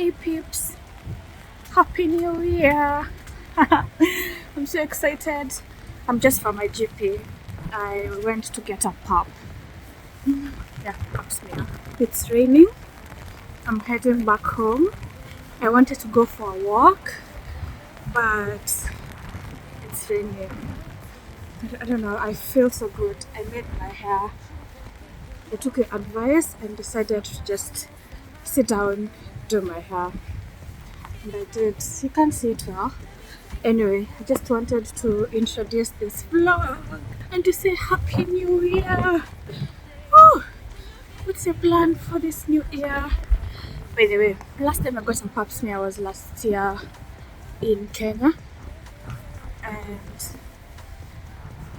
Hey peeps, Happy New Year! I'm so excited. I'm just from my GP. I went to get a pap. Yeah, pap's here. It's raining. I'm heading back home. I wanted to go for a walk, but it's raining. I don't know, I feel so good. I made my hair. I took your advice and decided to just sit down, do my hair. And I did. You can't see it well. Anyway, I just wanted to introduce this vlog and to say Happy New Year. Oh, what's your plan for this new year? By the way, last time I got a pap smear was last year in Kenya. And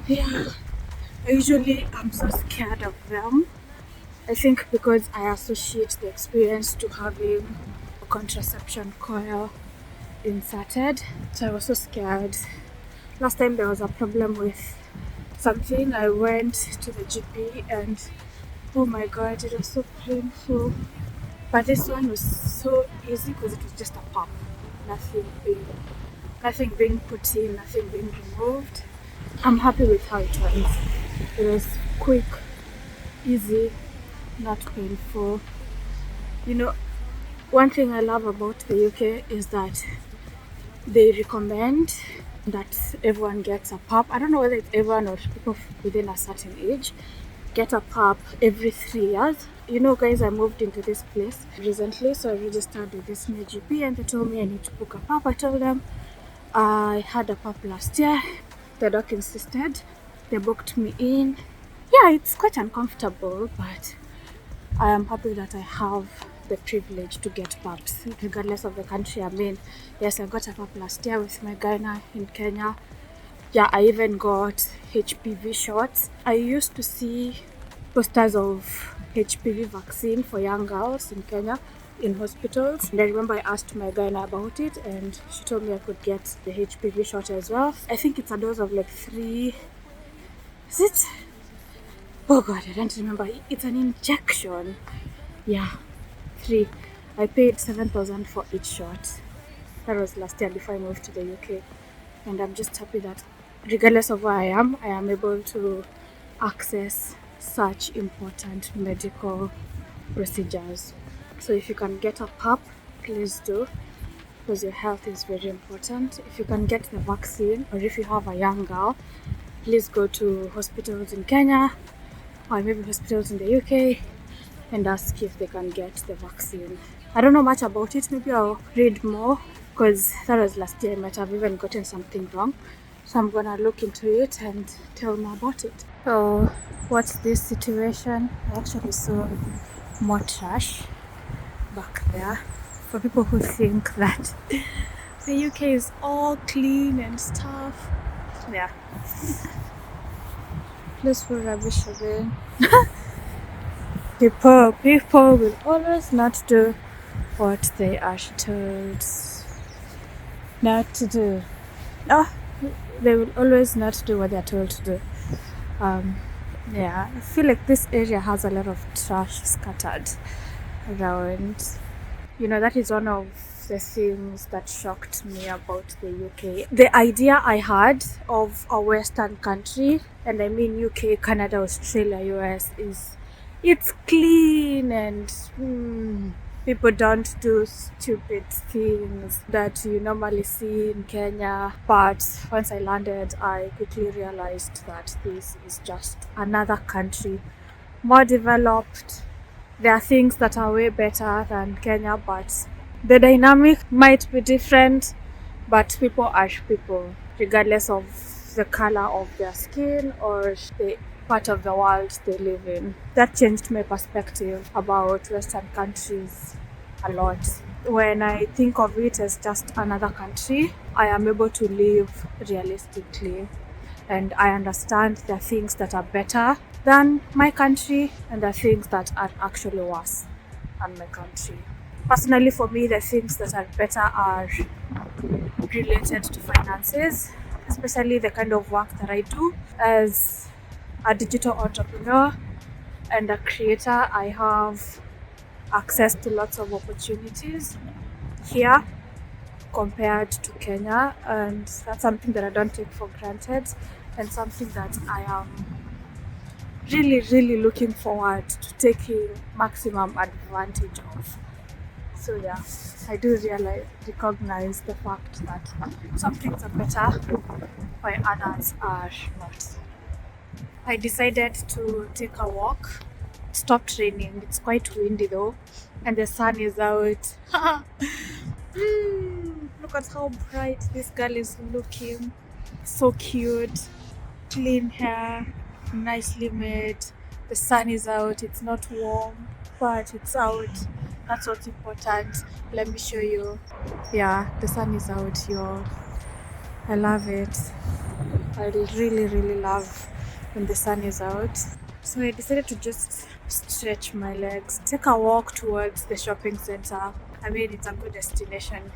yeah, usually I'm so scared of them. I think because I associate the experience to having a contraception coil inserted, so I was so scared. Last time there was a problem with something, I went to the GP and oh my god, it was so painful. But this one was so easy because it was just a pump, nothing being put in, nothing being removed. I'm happy with how it went. It was quick, easy, not painful. You know, one thing I love about the UK is that they recommend that everyone gets a pap. I don't know whether it's everyone or people within a certain age get a pap every 3 years. You know, guys, I moved into this place recently, so I registered with this new GP and they told me I need to book a pap. I told them I had a pap last year. The doc insisted. They booked me in. Yeah, it's quite uncomfortable, but I am happy that I have the privilege to get paps regardless of the country I'm in. Yes, I got a pap last year with my gyna in Kenya. Yeah, I even got HPV shots. I used to see posters of HPV vaccine for young girls in Kenya in hospitals, and I remember I asked my gyna about it and she told me I could get the HPV shot as well. I think it's a dose of like 3. Is it? Oh god, I don't remember. It's an injection. Yeah, 3. I paid 7,000 for each shot. That was last year before I moved to the UK. And I'm just happy that regardless of where I am able to access such important medical procedures. So if you can get a pap, please do, because your health is very important. If you can get the vaccine, or if you have a young girl, please go to hospitals in Kenya or maybe hospitals in the UK and ask if they can get the vaccine. I don't know much about it. Maybe I'll read more because that was last year. I might have even gotten something wrong. So I'm gonna look into it and tell more about it. So what's this situation? I actually saw more trash back there. For people who think that the UK is all clean and stuff. Yeah. Please put rubbish away. People will always not do what they are told not to do. They will always not do what they are told to do. Yeah, I feel like this area has a lot of trash scattered around. You know, that is one of the things that shocked me about the UK. The idea I had of a Western country, and I mean UK, Canada, Australia, US, is it's clean and people don't do stupid things that you normally see in Kenya. But once I landed, I quickly realized that this is just another country, more developed. There are things that are way better than Kenya, but the dynamic might be different, but people are people, regardless of the color of their skin or the part of the world they live in. That changed my perspective about Western countries a lot. When I think of it as just another country, I am able to live realistically, and I understand there are things that are better than my country and the things that are actually worse than my country. Personally, for me, the things that are better are related to finances, especially the kind of work that I do as a digital entrepreneur and a creator. I have access to lots of opportunities here compared to Kenya, and that's something that I don't take for granted, and something that I am really looking forward to taking maximum advantage of. So yeah, I do recognize the fact that some things are better while others are not. I decided to take a walk. It stopped raining. It's quite windy though, and the sun is out. Look at how bright this girl is looking. So cute, clean hair, nicely made. The sun is out. It's not warm, but it's out. That's what's important. Let me show you. Yeah, the sun is out, y'all. I love it. I really love when the sun is out. So I decided to just stretch my legs, take a walk towards the shopping center. I mean, it's a good destination.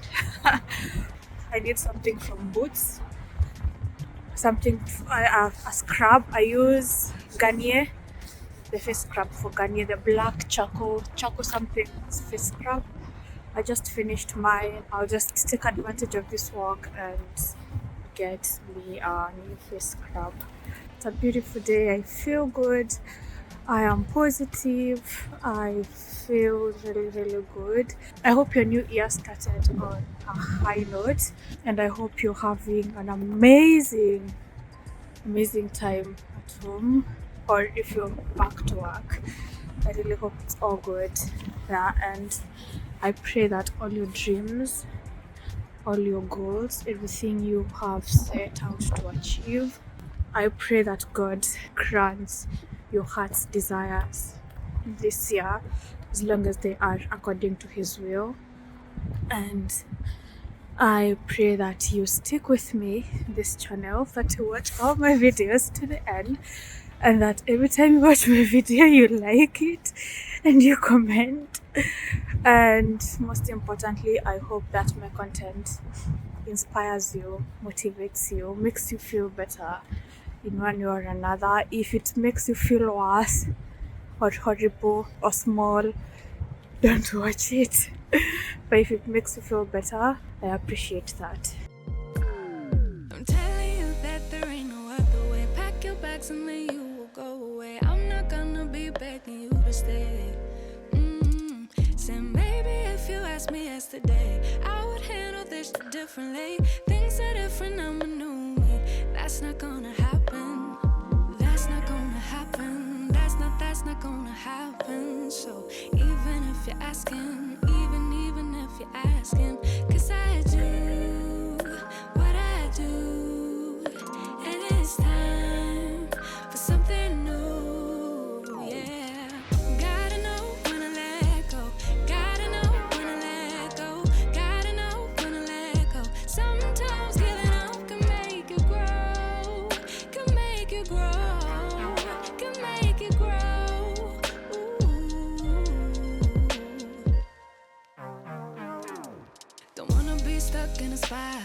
I need something from Boots, a scrub. I use Garnier, the face scrub for Garnier, the black charcoal something face scrub. I just finished mine. I'll just take advantage of this walk and get me a new face scrub. It's a beautiful day. I feel good. I am positive. I feel really good. I hope your new year started on a high note, and I hope you're having an amazing time at home, or if you're back to work. I really hope it's all good. Yeah, and I pray that all your dreams, all your goals, everything you have set out to achieve, I pray that God grants your heart's desires this year, as long as they are according to His will. And I pray that you stick with me this channel, that you watch all my videos to the end, and that every time you watch my video you like it and you comment. And most importantly, I hope that my content inspires you, motivates you, makes you feel better in one way or another. If it makes you feel worse or horrible or small, don't watch it. But if it makes you feel better, I appreciate that. I'm telling you that there ain't no other way. Pack your bags and then you will go away. I'm not gonna be begging you to stay. Said maybe if you asked me yesterday, I would handle this differently. Things are different, I'm a new me. That's not gonna happen. That's not gonna happen. That's not gonna happen. So even if you're asking, even if you're asking, 'cause I do what I do, and it's time for something new. Yeah, gotta know when to let go. Gotta know when to let go. Gotta know when to let go. Sometimes giving up can make you grow. Can make you grow. Can make you grow. Ooh. Don't wanna be stuck in a spot,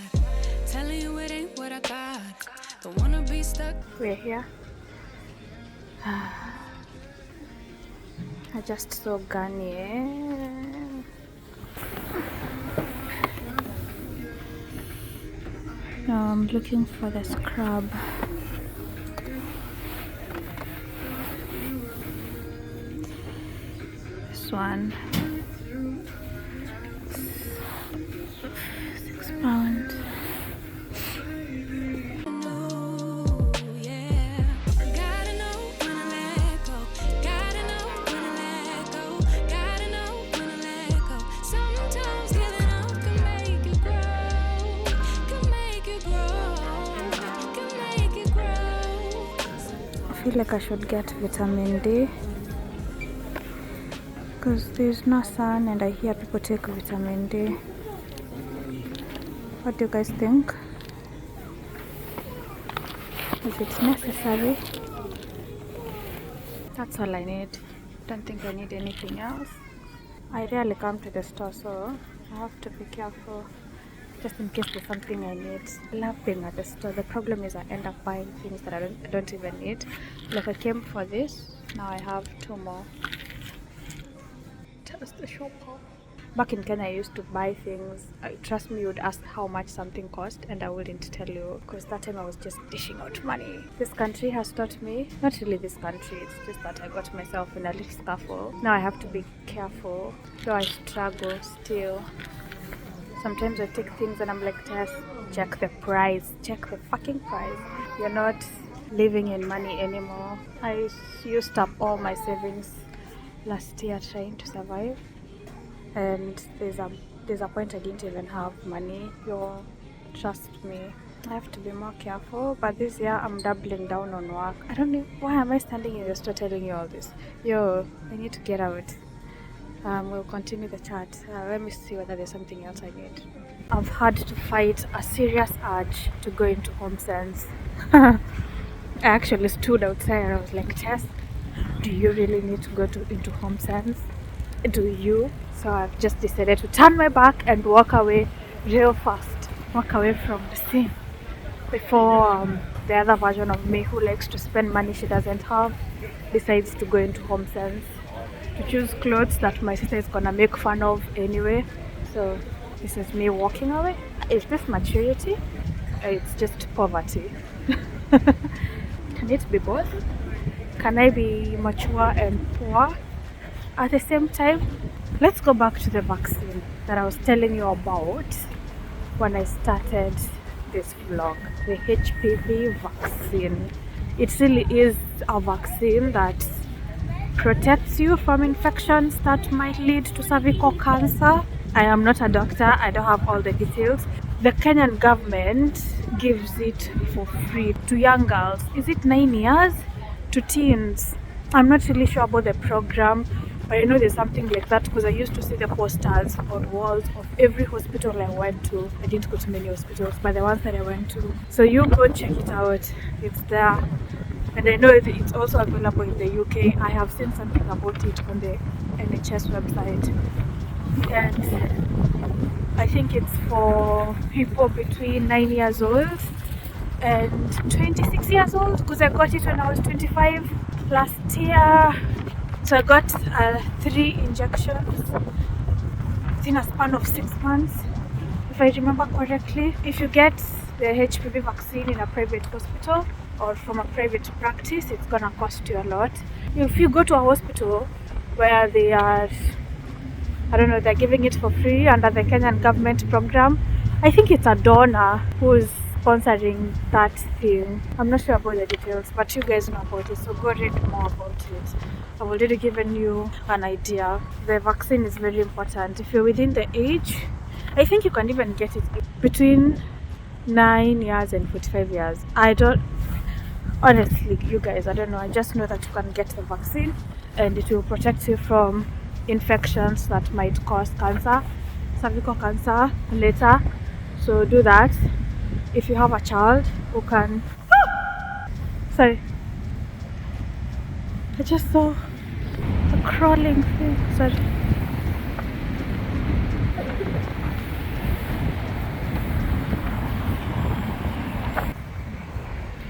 telling you it ain't what I thought. Don't wanna be stuck. We're here. I just saw Garnier. Now I'm looking for the scrub. This one. £6. I feel like I should get vitamin D because there's no sun and I hear people take vitamin D. What do you guys think? Is it necessary? That's all I need. Don't think I need anything else. I rarely come to the store, so I have to be careful just in case there's something I need. I love being at the store. The problem is I end up buying things that I don't even need. Like I came for this, now I have 2 more. Test the shopper. Back in Kenya, I used to buy things. Trust me, you would ask how much something cost, and I wouldn't tell you because that time I was just dishing out money. This country has taught me, not really this country, it's just that I got myself in a little scuffle. Now I have to be careful. So I struggle still. Sometimes I take things and I'm like, Tess, check the price. Check the fucking price. You're not living in money anymore. I used up all my savings last year trying to survive. And there's a point I didn't even have money. Trust me. I have to be more careful. But this year I'm doubling down on work. I don't know why am I standing in the store telling you all this. I need to get out. We'll continue the chat. Let me see whether there's something else I need. I've had to fight a serious urge to go into Home Sense. I actually stood outside and I was like, Tess, do you really need to go into Home Sense? Do you? So I've just decided to turn my back and walk away real fast. Walk away from the scene before the other version of me who likes to spend money she doesn't have decides to go into Home Sense to choose clothes that my sister is gonna make fun of anyway. So this is me walking away. Is this maturity? It's just poverty. Can it be both? Can I be mature and poor at the same time? Let's go back to the vaccine that I was telling you about when I started this vlog. The HPV vaccine. It really is a vaccine that protects you from infections that might lead to cervical cancer. I am not a doctor, I don't have all the details. The Kenyan government gives it for free to young girls. Is it 9 years? To teens. I'm not really sure about the program, but I know there's something like that because I used to see the posters on walls of every hospital I went to. I didn't go to many hospitals, but the ones that I went to. So you go check it out. It's there. And I know it's also available in the UK. I have seen something about it on the NHS website. And I think it's for people between 9 years old and 26 years old because I got it when I was 25 last year. So I got 3 injections within a span of 6 months, if I remember correctly. If you get the HPV vaccine in a private hospital or from a private practice, it's gonna cost you a lot. If you go to a hospital where they are, I don't know, they're giving it for free under the Kenyan government program, I think it's a donor who's sponsoring that thing. I'm not sure about the details, but you guys know about it, so go read more about it. I've already given you an idea. The vaccine is very important. If you're within the age, I think you can even get it between 9 years and 45 years. Honestly, you guys, I don't know. I just know that you can get the vaccine and it will protect you from infections that might cause cancer, cervical cancer later. So do that. If you have a child who can... Sorry. I just saw a crawling thing. Sorry.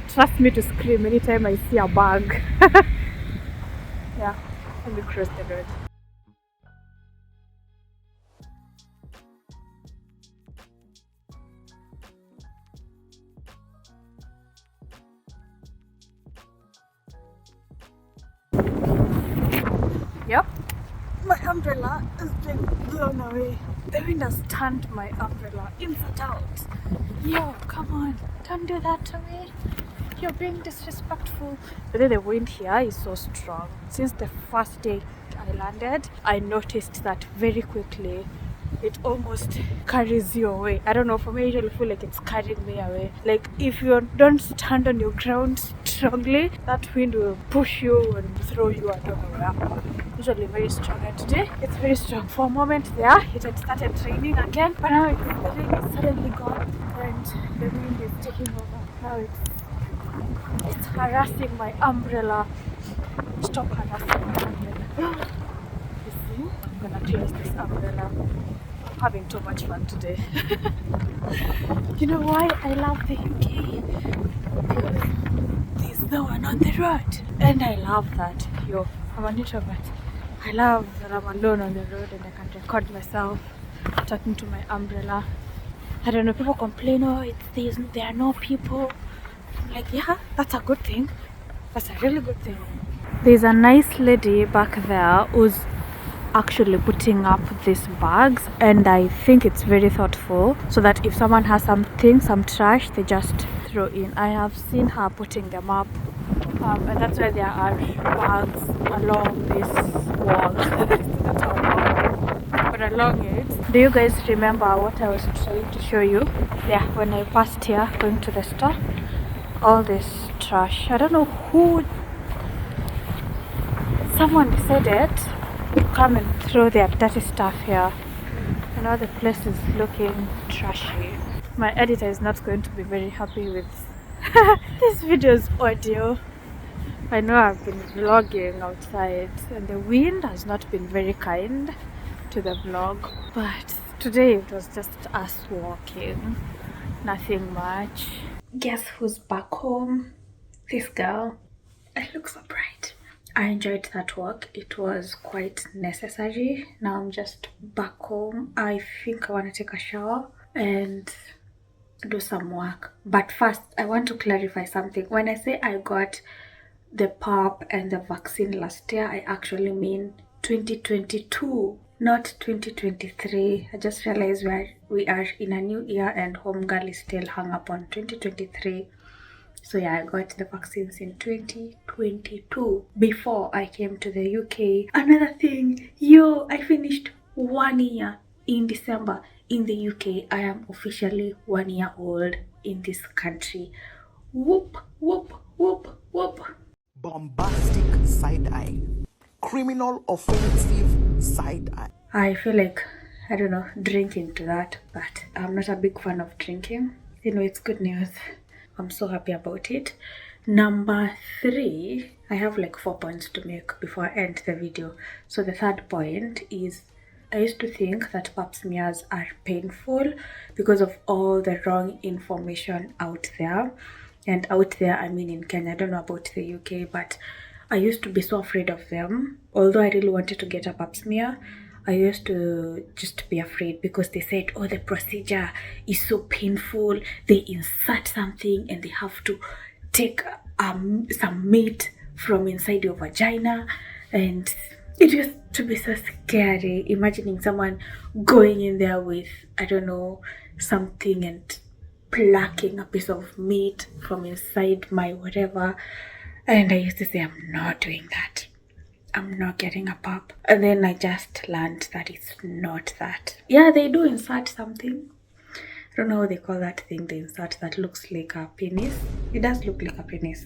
Trust me to scream anytime I see a bug. Yeah, let me cross the road. Yep, my umbrella has been blown away. The wind has turned my umbrella inside out. Yo, come on, don't do that to me. You're being disrespectful. But then the wind here is so strong. Since the first day I landed, I noticed that very quickly. It almost carries you away. I don't know, for me I usually feel like it's carrying me away. Like if you don't stand on your ground strongly, that wind will push you and throw you, I don't know where. Usually very strong, and today it's very strong. For a moment there, it had started raining again, but now the rain is suddenly gone and the wind is taking over. Now it's harassing my umbrella. Stop harassing my umbrella. You see? I'm gonna close this umbrella. I'm having too much fun today. You know why I love the UK? Because there's no one on the road. And I love that. Yo, I'm an introvert. I love that I'm alone on the road and I can record myself talking to my umbrella. I don't know, people complain, oh, there are no people. I'm like, yeah, that's a good thing. That's a really good thing. There's a nice lady back there who's actually putting up these bags, and I think it's very thoughtful, so that if someone has some trash, they just throw in. I have seen her putting them up, and that's why there are bags along this wall. Not a wall, but along it. Do you guys remember what I was trying to show you? Yeah, when I passed here going to the store, all this trash. I don't know who. Someone decided to come and throw their dirty stuff here. And now the place is looking trashy. My editor is not going to be very happy with this video's audio. I know I've been vlogging outside and the wind has not been very kind to the vlog. But today it was just us walking. Nothing much. Guess who's back home? This girl. I look so bright. I enjoyed that walk. It was quite necessary. Now I'm just back home. I think I want to take a shower and do some work. But first, I want to clarify something. When I say I got the PAP and the vaccine last year, I actually mean 2022, not 2023. I just realized we are in a new year and home girl is still hung up on 2023. So yeah, I got the vaccines in 2022 before I came to the UK. Another thing, I finished 1 year in December in the UK. I am officially 1 year old in this country. Whoop, whoop, whoop, whoop. Bombastic side eye. Criminal offensive side eye. I feel like, I don't know, drinking to that, but I'm not a big fan of drinking. It's good news. I'm so happy about it. Number 3, I have like 4 points to make before I end the video. So the third point is, I used to think that pap smears are painful because of all the wrong information out there. And out there, I mean in Kenya. I don't know about the UK, but I used to be so afraid of them. Although I really wanted to get a pap smear, I used to just be afraid because they said, oh, the procedure is so painful. They insert something and they have to take some meat from inside your vagina. And it used to be so scary, imagining someone going in there with, I don't know, something and plucking a piece of meat from inside my whatever. And I used to say, I'm not doing that. I'm not getting a pap. And then I just learned that it's not that. Yeah, they do insert something. I don't know how they call that thing they insert that looks like a penis. It does look like a penis.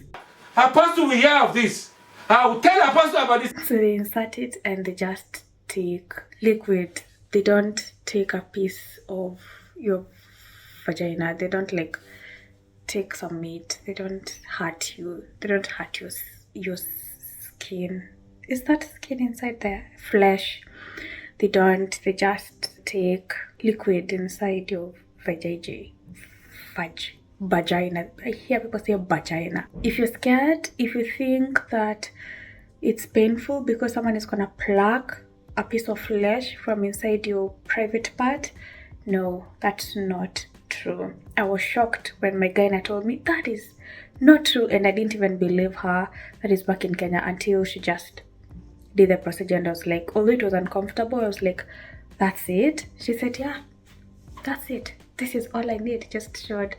Apostle will hear of this. I will tell Apostle about this. So they insert it and they just take liquid. They don't take a piece of your vagina. They don't like take some meat. They don't hurt you. They don't hurt your skin. Is that skin inside the flesh? They don't. They just take liquid inside your vagina. I hear people say vagina. If you're scared, if you think that it's painful because someone is gonna pluck a piece of flesh from inside your private part, no, that's not true. I was shocked when my gyna told me that is not true, and I didn't even believe her. That is back in Kenya, until she just did the procedure, and I was like, although it was uncomfortable, I was like, that's it? She said, yeah, that's it. This is all I need. Just showed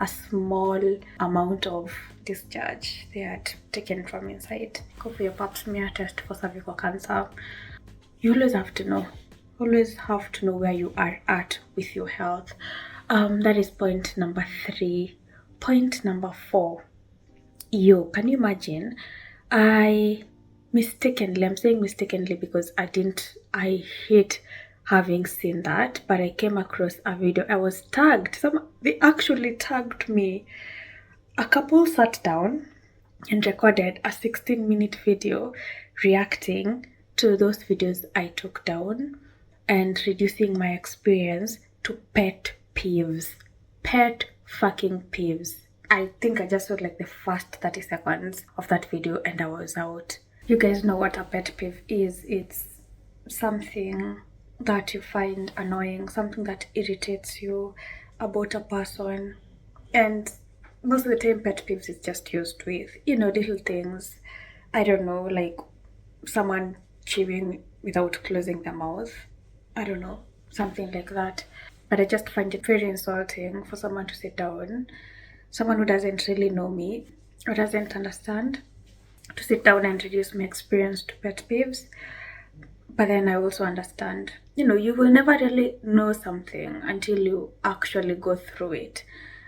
a small amount of discharge they had taken from inside. Go for your pap smear test for cervical cancer. You always have to know. Always have to know where you are at with your health. That is point number 3. Point number 4. Can you imagine? I'm saying mistakenly because I hate having seen that, but I came across a video. I was tagged. They actually tagged me. A couple sat down and recorded a 16-minute video reacting to those videos I took down and reducing my experience to pet peeves. Pet fucking peeves. I think I just felt like the first 30 seconds of that video and I was out. You guys know what a pet peeve is. It's something that you find annoying, something that irritates you about a person. And most of the time, pet peeves is just used with, little things. I don't know, like someone chewing without closing their mouth. I don't know, something like that. But I just find it very insulting for someone to sit down, someone who doesn't really know me or doesn't understand, to sit down and reduce my experience to pet peeves. But then I also understand, you will never really know something until you actually go through it.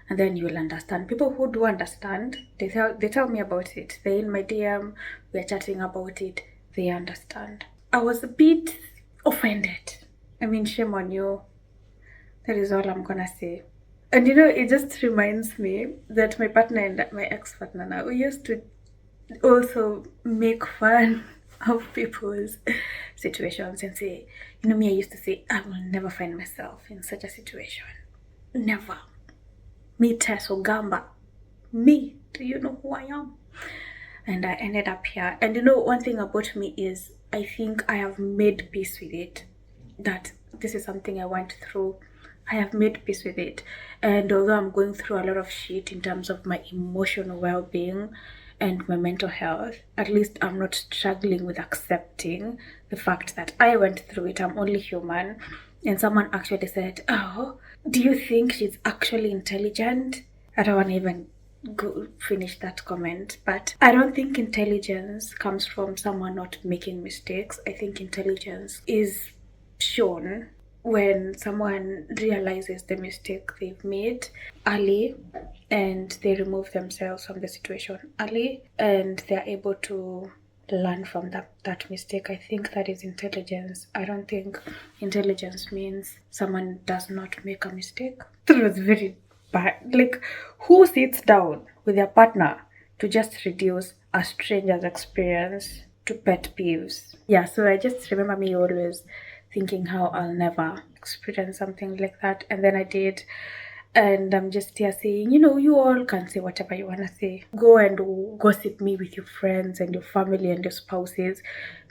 And then you will understand. People who do understand, they tell me about it. They're in my DM, we're chatting about it, they understand. I was a bit offended. I mean, shame on you. That is all I'm gonna say. And it just reminds me that my partner and my ex-partner now, we used to also make fun of people's situations and say, me, I used to say, I will never find myself in such a situation. Never. Me, Tess Ogamba. Me. Do you know who I am? And I ended up here. And one thing about me is I think I have made peace with it. That this is something I went through. I have made peace with it. And although I'm going through a lot of shit in terms of my emotional well-being and my mental health, at least I'm not struggling with accepting the fact that I went through it. I'm only human. And someone actually said, oh, do you think she's actually intelligent? I don't want to even finish that comment, but I don't think intelligence comes from someone not making mistakes. I think intelligence is shown when someone realizes the mistake they've made early and they remove themselves from the situation early and they're able to learn from that mistake. I think that is intelligence. I don't think intelligence means someone does not make a mistake. That was very bad. Like, who sits down with their partner to just reduce a stranger's experience to pet peeves? Yeah, so I just remember me always thinking how I'll never experience something like that, and then I did. And I'm just here saying, you all can say whatever you want to say. Go and gossip me with your friends and your family and your spouses.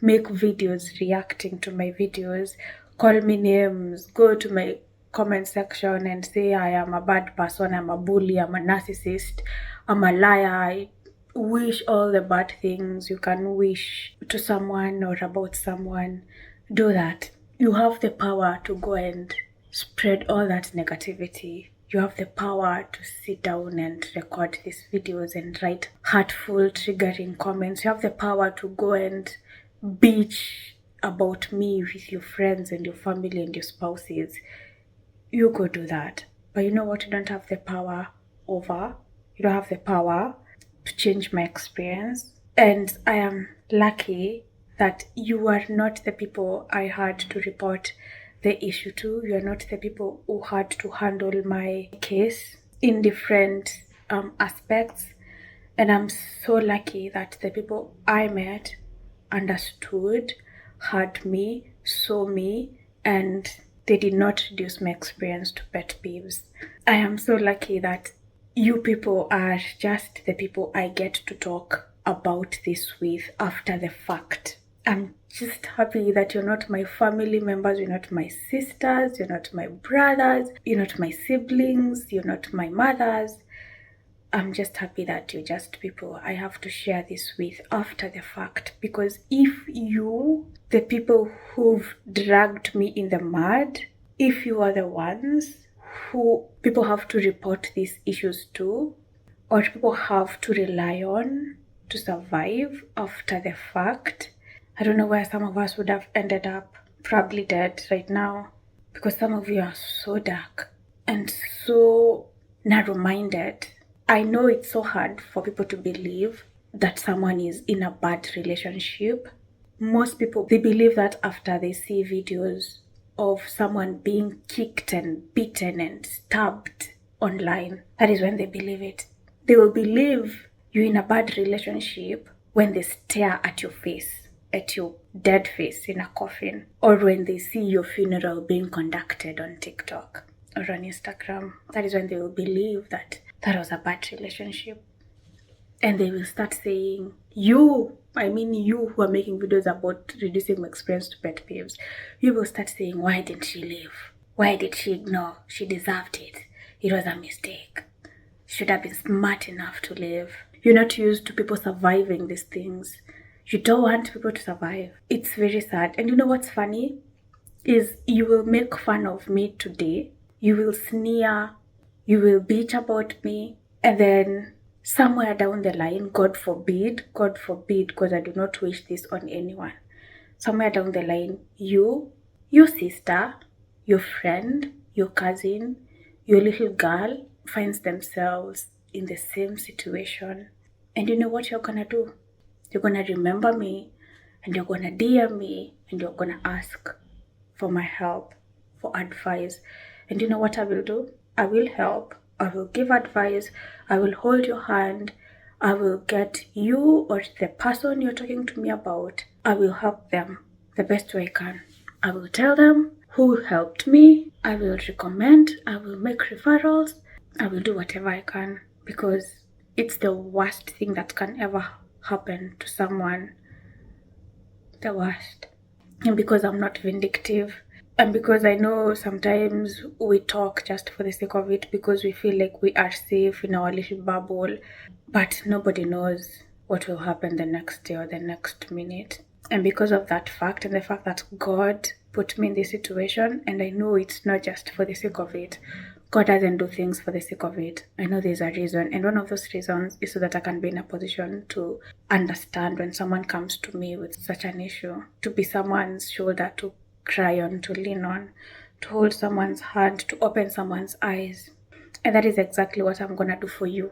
Make videos reacting to my videos. Call me names. Go to my comment section and say I am a bad person, I'm a bully, I'm a narcissist, I'm a liar. I wish all the bad things you can wish to someone or about someone. Do that. You have the power to go and spread all that negativity. You have the power to sit down and record these videos and write hurtful, triggering comments. You have the power to go and bitch about me with your friends and your family and your spouses. You go do that. But you know what you don't have the power over? You don't have the power to change my experience. And I am lucky that you are not the people I had to report the issue to. You are not the people who had to handle my case in different aspects. And I'm so lucky that the people I met understood, heard me, saw me, and they did not reduce my experience to pet peeves. I am so lucky that you people are just the people I get to talk about this with after the fact. I'm just happy that you're not my family members, you're not my sisters, you're not my brothers, you're not my siblings, you're not my mothers. I'm just happy that you're just people I have to share this with after the fact. Because if you, the people who've dragged me in the mud, if you are the ones who people have to report these issues to, or people have to rely on to survive after the fact, I don't know where some of us would have ended up, probably dead right now, because some of you are so dark and so narrow-minded. I know it's so hard for people to believe that someone is in a bad relationship. Most people, they believe that after they see videos of someone being kicked and beaten and stabbed online, that is when they believe it. They will believe you're in a bad relationship when they stare at your face, at your dead face in a coffin, or when they see your funeral being conducted on TikTok or on Instagram. That is when they will believe that was a bad relationship. And they will start saying, you I mean you who are making videos about reducing my experience to pet peeves, you will start saying, why didn't she leave? Why did she ignore? She deserved it. It was a mistake. Should have been smart enough to leave. You're not used to people surviving these things. You don't want people to survive. It's very sad. And you know what's funny? Is you will make fun of me today. You will sneer. You will bitch about me. And then somewhere down the line, God forbid, because I do not wish this on anyone. Somewhere down the line, your sister, your friend, your cousin, your little girl finds themselves in the same situation. And you know what you're gonna do? You're gonna remember me, and you're gonna DM me, and you're gonna ask for my help, for advice. And you know what I will do? I will help. I will give advice. I will hold your hand. I will get you or the person you're talking to me about. I will help them the best way I can. I will tell them who helped me. I will recommend. I will make referrals. I will do whatever I can, because it's the worst thing that can ever happen to someone. The worst. And because I'm not vindictive, and because I know sometimes we talk just for the sake of it, because we feel like we are safe in our little bubble, but nobody knows what will happen the next day or the next minute. And because of that fact, and the fact that God put me in this situation, and I know it's not just for the sake of it. God doesn't do things for the sake of it. I know there's a reason, and one of those reasons is so that I can be in a position to understand when someone comes to me with such an issue, to be someone's shoulder to cry on, to lean on, to hold someone's hand, to open someone's eyes. And that is exactly what I'm gonna do for you.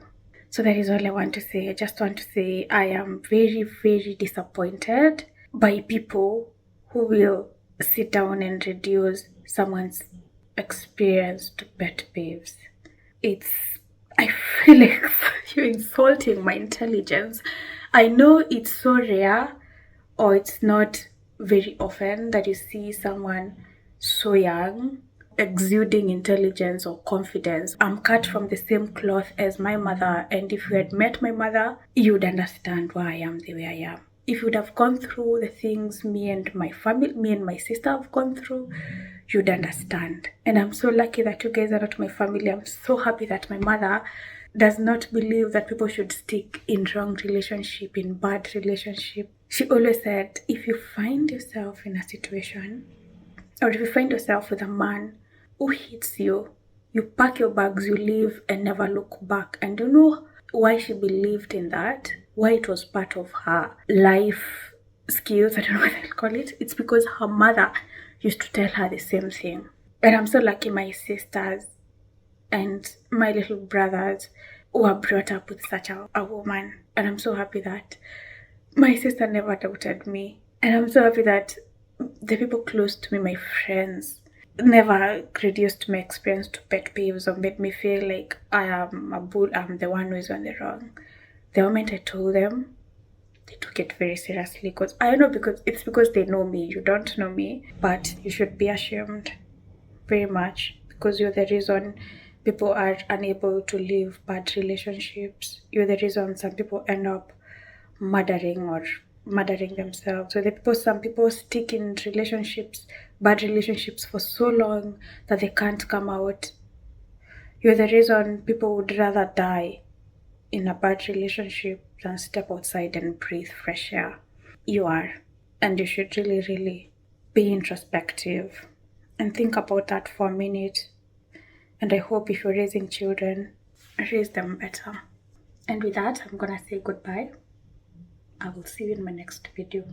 So that is all I want to say. I just want to say I am very, very disappointed by people who will sit down and reduce someone's experience to pet peeves. I feel like you're insulting my intelligence. I know it's so rare, or it's not very often, that you see someone so young exuding intelligence or confidence. I'm cut from the same cloth as my mother, and if you had met my mother, you would understand why I am the way I am. If you would have gone through the things me and my sister have gone through, you'd understand. And I'm so lucky that you guys are not my family. I'm so happy that my mother does not believe that people should stick in wrong relationship, in bad relationship. She always said, if you find yourself in a situation, or if you find yourself with a man who hits you, you pack your bags, you leave, and never look back. And you know why she believed in that? Why it was part of her life skills, I don't know what I'll call it. It's because her mother used to tell her the same thing. And I'm so lucky my sisters and my little brothers were brought up with such a woman. And I'm so happy that my sister never doubted me. And I'm so happy that the people close to me, my friends, never reduced my experience to pet peeves or made me feel like I am a bull, I'm the one who is on the wrong. The moment I told them, they took it very seriously. Because I don't know, because they know me. You don't know me, but you should be ashamed very much, because you're the reason people are unable to live bad relationships. You're the reason some people end up murdering themselves. So some people stick in bad relationships for so long that they can't come out. You're the reason people would rather die in a bad relationship than step outside and breathe fresh air. You are. And you should really, really be introspective and think about that for a minute. And I hope if you're raising children, raise them better. And with that, I'm gonna say goodbye. I will see you in my next video.